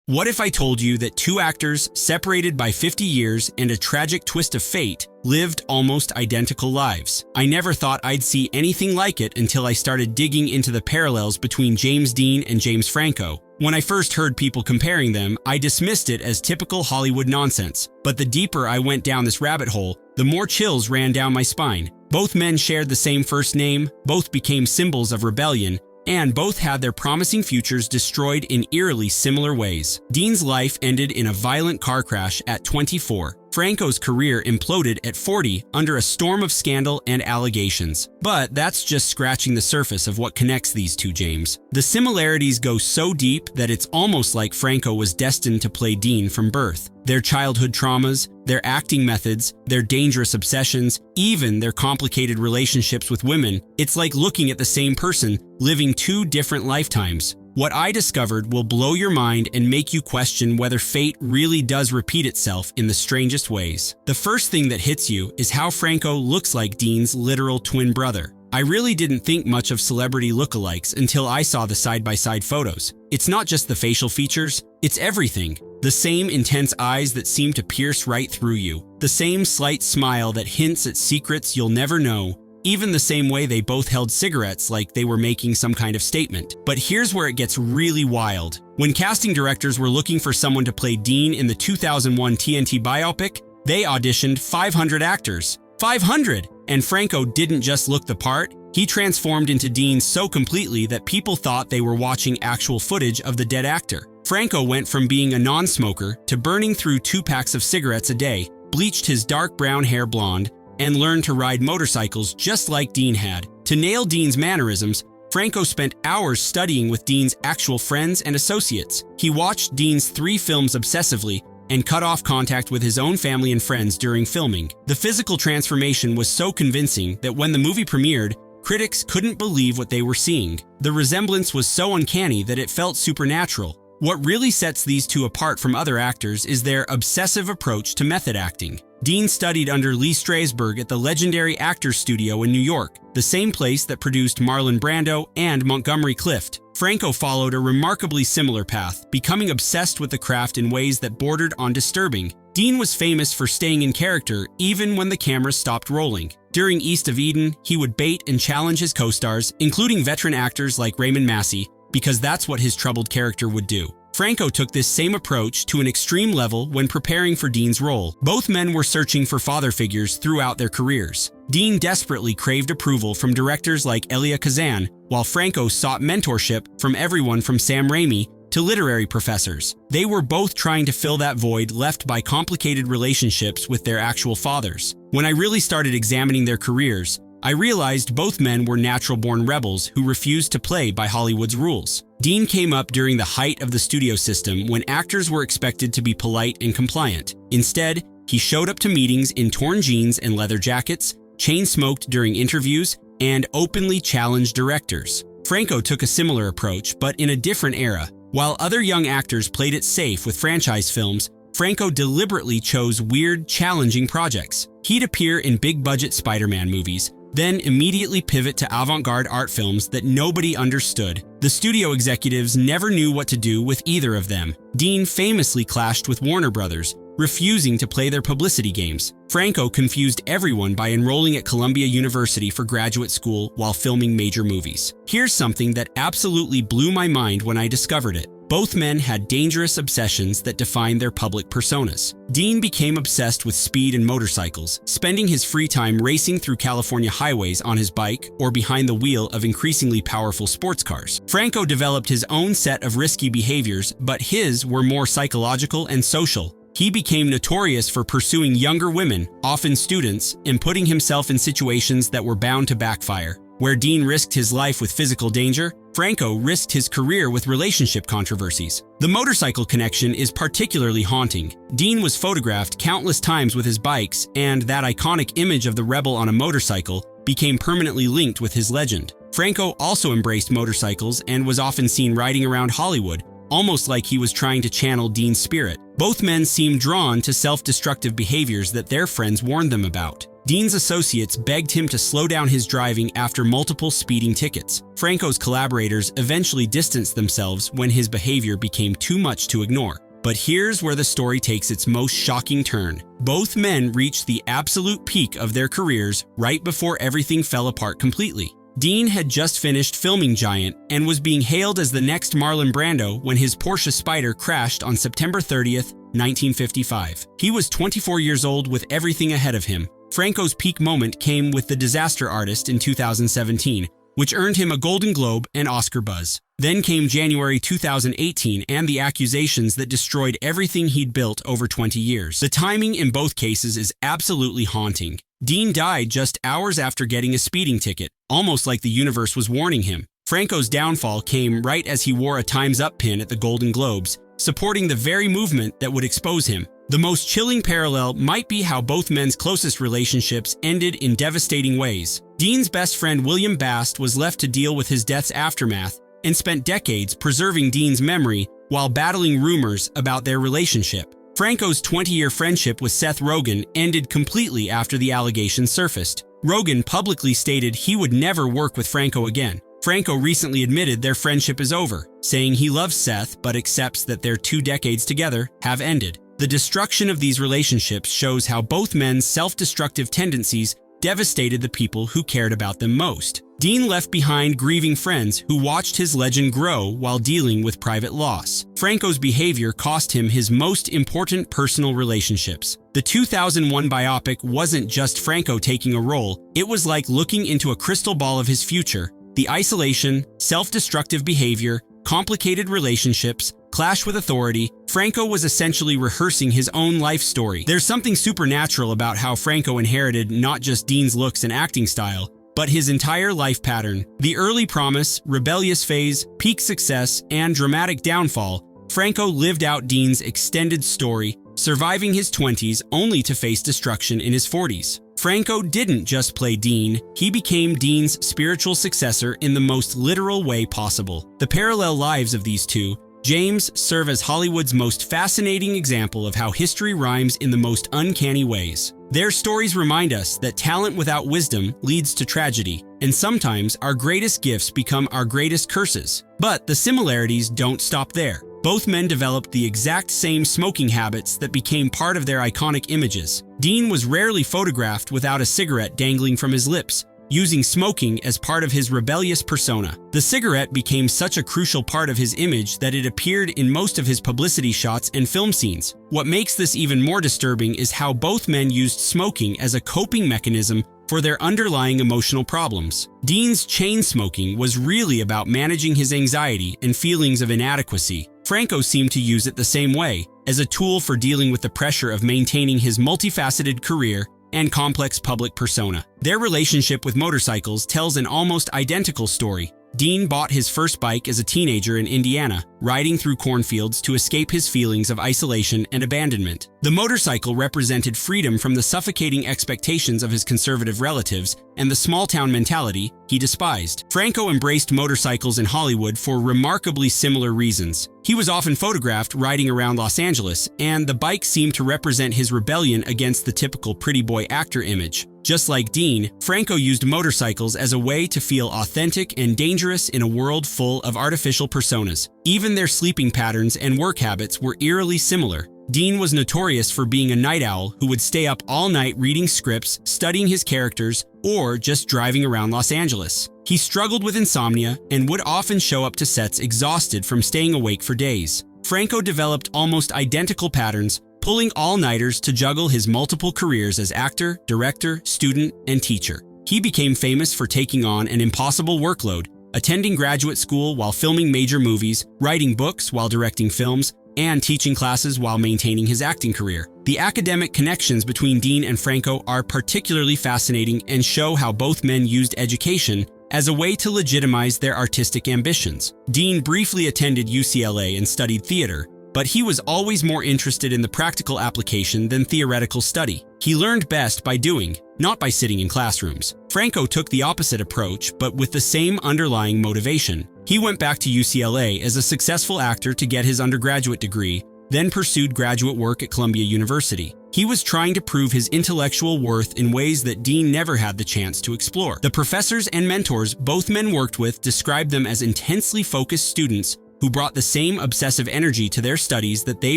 What if I told you that two actors, separated by 50 years and a tragic twist of fate, lived almost identical lives? I never thought I'd see anything like it until I started digging into the parallels between James Dean and James Franco. When I first heard people comparing them, I dismissed it as typical Hollywood nonsense. But the deeper I went down this rabbit hole, the more chills ran down my spine. Both men shared the same first name, both became symbols of rebellion, and both had their promising futures destroyed in eerily similar ways. Dean's life ended in a violent car crash at 24. Franco's career imploded at 40 under a storm of scandal and allegations. But that's just scratching the surface of what connects these two, James. The similarities go so deep that it's almost like Franco was destined to play Dean from birth. Their childhood traumas, their acting methods, their dangerous obsessions, even their complicated relationships with women, it's like looking at the same person living two different lifetimes. What I discovered will blow your mind and make you question whether fate really does repeat itself in the strangest ways. The first thing that hits you is how Franco looks like Dean's literal twin brother. I really didn't think much of celebrity lookalikes until I saw the side-by-side photos. It's not just the facial features, it's everything. The same intense eyes that seem to pierce right through you. The same slight smile that hints at secrets you'll never know. Even the same way they both held cigarettes like they were making some kind of statement. But here's where it gets really wild. When casting directors were looking for someone to play Dean in the 2001 TNT biopic, they auditioned 500 actors. 500! And Franco didn't just look the part, he transformed into Dean so completely that people thought they were watching actual footage of the dead actor. Franco went from being a non-smoker to burning through 2 packs of cigarettes a day, bleached his dark brown hair blonde, and learned to ride motorcycles just like Dean had. To nail Dean's mannerisms, Franco spent hours studying with Dean's actual friends and associates. He watched Dean's 3 films obsessively and cut off contact with his own family and friends during filming. The physical transformation was so convincing that when the movie premiered, critics couldn't believe what they were seeing. The resemblance was so uncanny that it felt supernatural. What really sets these two apart from other actors is their obsessive approach to method acting. Dean studied under Lee Strasberg at the legendary Actors Studio in New York, the same place that produced Marlon Brando and Montgomery Clift. Franco followed a remarkably similar path, becoming obsessed with the craft in ways that bordered on disturbing. Dean was famous for staying in character even when the camera stopped rolling. During East of Eden, he would bait and challenge his co-stars, including veteran actors like Raymond Massey, because that's what his troubled character would do. Franco took this same approach to an extreme level when preparing for Dean's role. Both men were searching for father figures throughout their careers. Dean desperately craved approval from directors like Elia Kazan, while Franco sought mentorship from everyone from Sam Raimi to literary professors. They were both trying to fill that void left by complicated relationships with their actual fathers. When I really started examining their careers, I realized both men were natural-born rebels who refused to play by Hollywood's rules. Dean came up during the height of the studio system when actors were expected to be polite and compliant. Instead, he showed up to meetings in torn jeans and leather jackets, chain-smoked during interviews, and openly challenged directors. Franco took a similar approach, but in a different era. While other young actors played it safe with franchise films, Franco deliberately chose weird, challenging projects. He'd appear in big-budget Spider-Man movies, then immediately pivot to avant-garde art films that nobody understood. The studio executives never knew what to do with either of them. Dean famously clashed with Warner Brothers, refusing to play their publicity games. Franco confused everyone by enrolling at Columbia University for graduate school while filming major movies. Here's something that absolutely blew my mind when I discovered it. Both men had dangerous obsessions that defined their public personas. Dean became obsessed with speed and motorcycles, spending his free time racing through California highways on his bike or behind the wheel of increasingly powerful sports cars. Franco developed his own set of risky behaviors, but his were more psychological and social. He became notorious for pursuing younger women, often students, and putting himself in situations that were bound to backfire. Where Dean risked his life with physical danger, Franco risked his career with relationship controversies. The motorcycle connection is particularly haunting. Dean was photographed countless times with his bikes, and that iconic image of the rebel on a motorcycle became permanently linked with his legend. Franco also embraced motorcycles and was often seen riding around Hollywood, almost like he was trying to channel Dean's spirit. Both men seemed drawn to self-destructive behaviors that their friends warned them about. Dean's associates begged him to slow down his driving after multiple speeding tickets. Franco's collaborators eventually distanced themselves when his behavior became too much to ignore. But here's where the story takes its most shocking turn. Both men reached the absolute peak of their careers right before everything fell apart completely. Dean had just finished filming Giant and was being hailed as the next Marlon Brando when his Porsche Spyder crashed on September 30th, 1955. He was 24 years old with everything ahead of him. Franco's peak moment came with The Disaster Artist in 2017, which earned him a Golden Globe and Oscar buzz. Then came January 2018 and the accusations that destroyed everything he'd built over 20 years. The timing in both cases is absolutely haunting. Dean died just hours after getting a speeding ticket, almost like the universe was warning him. Franco's downfall came right as he wore a Time's Up pin at the Golden Globes, supporting the very movement that would expose him. The most chilling parallel might be how both men's closest relationships ended in devastating ways. Dean's best friend William Bast was left to deal with his death's aftermath and spent decades preserving Dean's memory while battling rumors about their relationship. Franco's 20-year friendship with Seth Rogen ended completely after the allegations surfaced. Rogen publicly stated he would never work with Franco again. Franco recently admitted their friendship is over, saying he loves Seth but accepts that their 2 decades together have ended. The destruction of these relationships shows how both men's self-destructive tendencies devastated the people who cared about them most. Dean left behind grieving friends who watched his legend grow while dealing with private loss. Franco's behavior cost him his most important personal relationships. The 2001 biopic wasn't just Franco taking a role, it was like looking into a crystal ball of his future. The isolation, self-destructive behavior, complicated relationships, clash with authority, Franco was essentially rehearsing his own life story. There's something supernatural about how Franco inherited not just Dean's looks and acting style, but his entire life pattern. The early promise, rebellious phase, peak success, and dramatic downfall, Franco lived out Dean's extended story, surviving his 20s only to face destruction in his 40s. Franco didn't just play Dean, he became Dean's spiritual successor in the most literal way possible. The parallel lives of these two, James, serve as Hollywood's most fascinating example of how history rhymes in the most uncanny ways. Their stories remind us that talent without wisdom leads to tragedy, and sometimes our greatest gifts become our greatest curses. But the similarities don't stop there. Both men developed the exact same smoking habits that became part of their iconic images. Dean was rarely photographed without a cigarette dangling from his lips, using smoking as part of his rebellious persona. The cigarette became such a crucial part of his image that it appeared in most of his publicity shots and film scenes. What makes this even more disturbing is how both men used smoking as a coping mechanism for their underlying emotional problems. Dean's chain smoking was really about managing his anxiety and feelings of inadequacy. Franco seemed to use it the same way, as a tool for dealing with the pressure of maintaining his multifaceted career and complex public persona. Their relationship with motorcycles tells an almost identical story. Dean bought his first bike as a teenager in Indiana, riding through cornfields to escape his feelings of isolation and abandonment. The motorcycle represented freedom from the suffocating expectations of his conservative relatives and the small-town mentality he despised. Franco embraced motorcycles in Hollywood for remarkably similar reasons. He was often photographed riding around Los Angeles, and the bike seemed to represent his rebellion against the typical pretty boy actor image. Just like Dean, Franco used motorcycles as a way to feel authentic and dangerous in a world full of artificial personas. Even their sleeping patterns and work habits were eerily similar. Dean was notorious for being a night owl who would stay up all night reading scripts, studying his characters, or just driving around Los Angeles. He struggled with insomnia and would often show up to sets exhausted from staying awake for days. Franco developed almost identical patterns, pulling all-nighters to juggle his multiple careers as actor, director, student, and teacher. He became famous for taking on an impossible workload, attending graduate school while filming major movies, writing books while directing films, and teaching classes while maintaining his acting career. The academic connections between Dean and Franco are particularly fascinating and show how both men used education as a way to legitimize their artistic ambitions. Dean briefly attended UCLA and studied theater, but he was always more interested in the practical application than theoretical study. He learned best by doing, not by sitting in classrooms. Franco took the opposite approach, but with the same underlying motivation. He went back to UCLA as a successful actor to get his undergraduate degree, then pursued graduate work at Columbia University. He was trying to prove his intellectual worth in ways that Dean never had the chance to explore. The professors and mentors both men worked with described them as intensely focused students who brought the same obsessive energy to their studies that they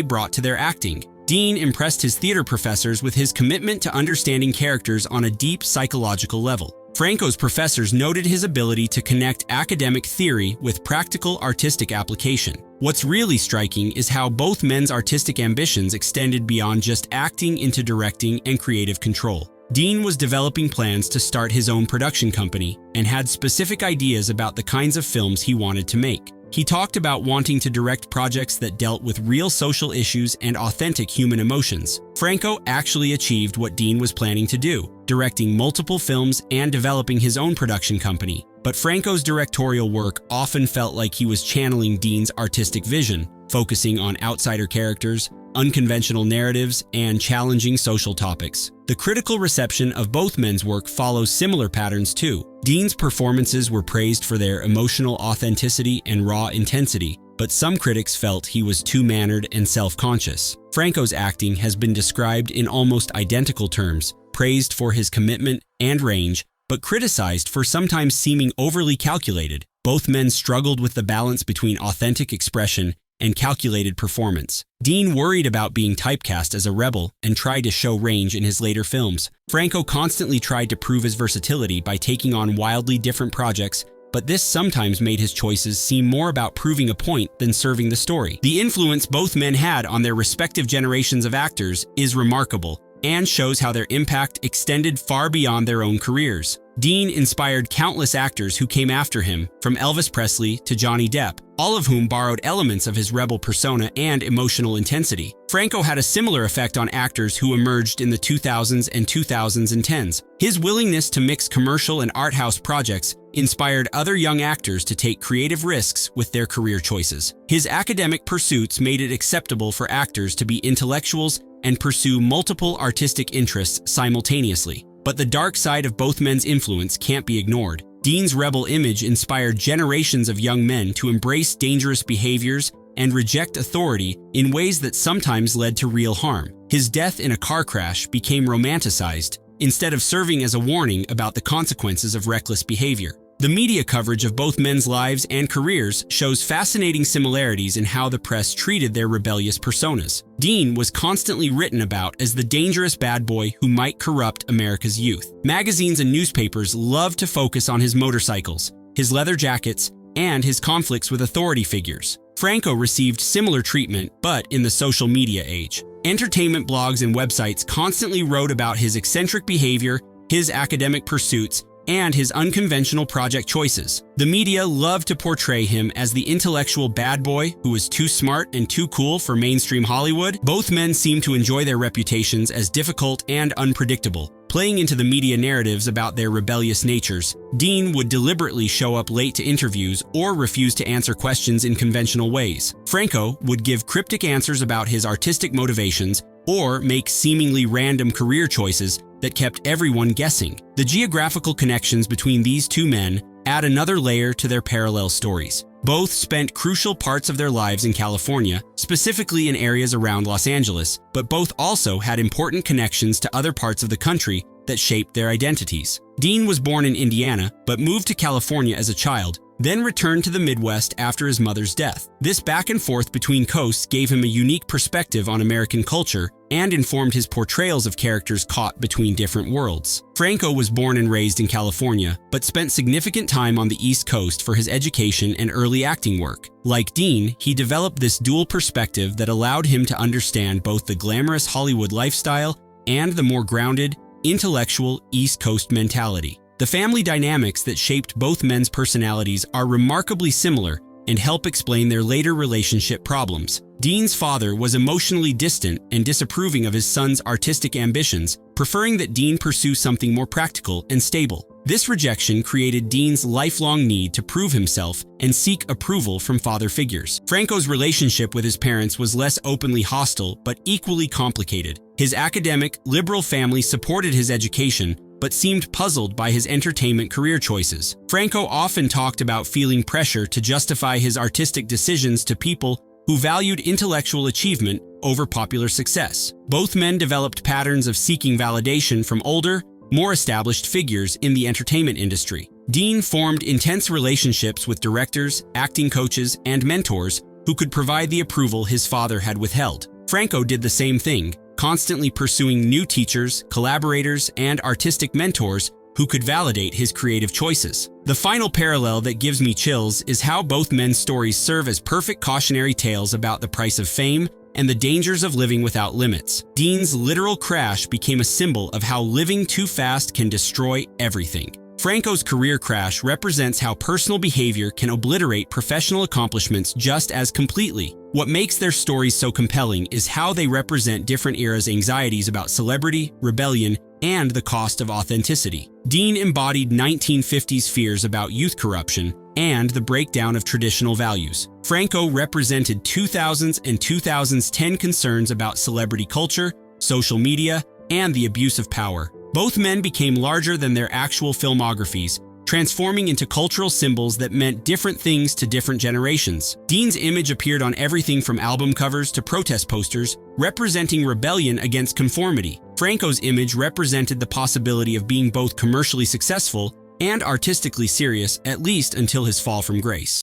brought to their acting. Dean impressed his theater professors with his commitment to understanding characters on a deep psychological level. Franco's professors noted his ability to connect academic theory with practical artistic application. What's really striking is how both men's artistic ambitions extended beyond just acting into directing and creative control. Dean was developing plans to start his own production company and had specific ideas about the kinds of films he wanted to make. He talked about wanting to direct projects that dealt with real social issues and authentic human emotions. Franco actually achieved what Dean was planning to do, directing multiple films and developing his own production company. But Franco's directorial work often felt like he was channeling Dean's artistic vision, focusing on outsider characters, unconventional narratives, and challenging social topics. The critical reception of both men's work follows similar patterns too. Dean's performances were praised for their emotional authenticity and raw intensity, but some critics felt he was too mannered and self-conscious. Franco's acting has been described in almost identical terms, praised for his commitment and range, but criticized for sometimes seeming overly calculated. Both men struggled with the balance between authentic expression and calculated performance. Dean worried about being typecast as a rebel and tried to show range in his later films. Franco constantly tried to prove his versatility by taking on wildly different projects, but this sometimes made his choices seem more about proving a point than serving the story. The influence both men had on their respective generations of actors is remarkable and shows how their impact extended far beyond their own careers. Dean inspired countless actors who came after him, from Elvis Presley to Johnny Depp, all of whom borrowed elements of his rebel persona and emotional intensity. Franco had a similar effect on actors who emerged in the 2000s and 2010s. His willingness to mix commercial and art house projects inspired other young actors to take creative risks with their career choices. His academic pursuits made it acceptable for actors to be intellectuals and pursue multiple artistic interests simultaneously. But the dark side of both men's influence can't be ignored. Dean's rebel image inspired generations of young men to embrace dangerous behaviors and reject authority in ways that sometimes led to real harm. His death in a car crash became romanticized instead of serving as a warning about the consequences of reckless behavior. The media coverage of both men's lives and careers shows fascinating similarities in how the press treated their rebellious personas. Dean was constantly written about as the dangerous bad boy who might corrupt America's youth. Magazines and newspapers loved to focus on his motorcycles, his leather jackets, and his conflicts with authority figures. Franco received similar treatment, but in the social media age. Entertainment blogs and websites constantly wrote about his eccentric behavior, his academic pursuits, and his unconventional project choices. The media loved to portray him as the intellectual bad boy who was too smart and too cool for mainstream Hollywood. Both men seemed to enjoy their reputations as difficult and unpredictable. Playing into the media narratives about their rebellious natures, Dean would deliberately show up late to interviews or refuse to answer questions in conventional ways. Franco would give cryptic answers about his artistic motivations or make seemingly random career choices that kept everyone guessing. The geographical connections between these two men add another layer to their parallel stories. Both spent crucial parts of their lives in California, specifically in areas around Los Angeles, but both also had important connections to other parts of the country that shaped their identities. Dean was born in Indiana, but moved to California as a child, then returned to the Midwest after his mother's death. This back and forth between coasts gave him a unique perspective on American culture and informed his portrayals of characters caught between different worlds. Franco was born and raised in California, but spent significant time on the East Coast for his education and early acting work. Like Dean, he developed this dual perspective that allowed him to understand both the glamorous Hollywood lifestyle and the more grounded, intellectual East Coast mentality. The family dynamics that shaped both men's personalities are remarkably similar and help explain their later relationship problems. Dean's father was emotionally distant and disapproving of his son's artistic ambitions, preferring that Dean pursue something more practical and stable. This rejection created Dean's lifelong need to prove himself and seek approval from father figures. Franco's relationship with his parents was less openly hostile but equally complicated. His academic, liberal family supported his education, but seemed puzzled by his entertainment career choices. Franco often talked about feeling pressure to justify his artistic decisions to people who valued intellectual achievement over popular success. Both men developed patterns of seeking validation from older, more established figures in the entertainment industry. Dean formed intense relationships with directors, acting coaches, and mentors who could provide the approval his father had withheld. Franco did the same thing, constantly pursuing new teachers, collaborators, and artistic mentors who could validate his creative choices. The final parallel that gives me chills is how both men's stories serve as perfect cautionary tales about the price of fame and the dangers of living without limits. Dean's literal crash became a symbol of how living too fast can destroy everything. Franco's career crash represents how personal behavior can obliterate professional accomplishments just as completely. What makes their stories so compelling is how they represent different eras' anxieties about celebrity, rebellion, and the cost of authenticity. Dean embodied 1950s fears about youth corruption and the breakdown of traditional values. Franco represented 2000s and 2010 concerns about celebrity culture, social media, and the abuse of power. Both men became larger than their actual filmographies, transforming into cultural symbols that meant different things to different generations. Dean's image appeared on everything from album covers to protest posters, representing rebellion against conformity. Franco's image represented the possibility of being both commercially successful and artistically serious, at least until his fall from grace.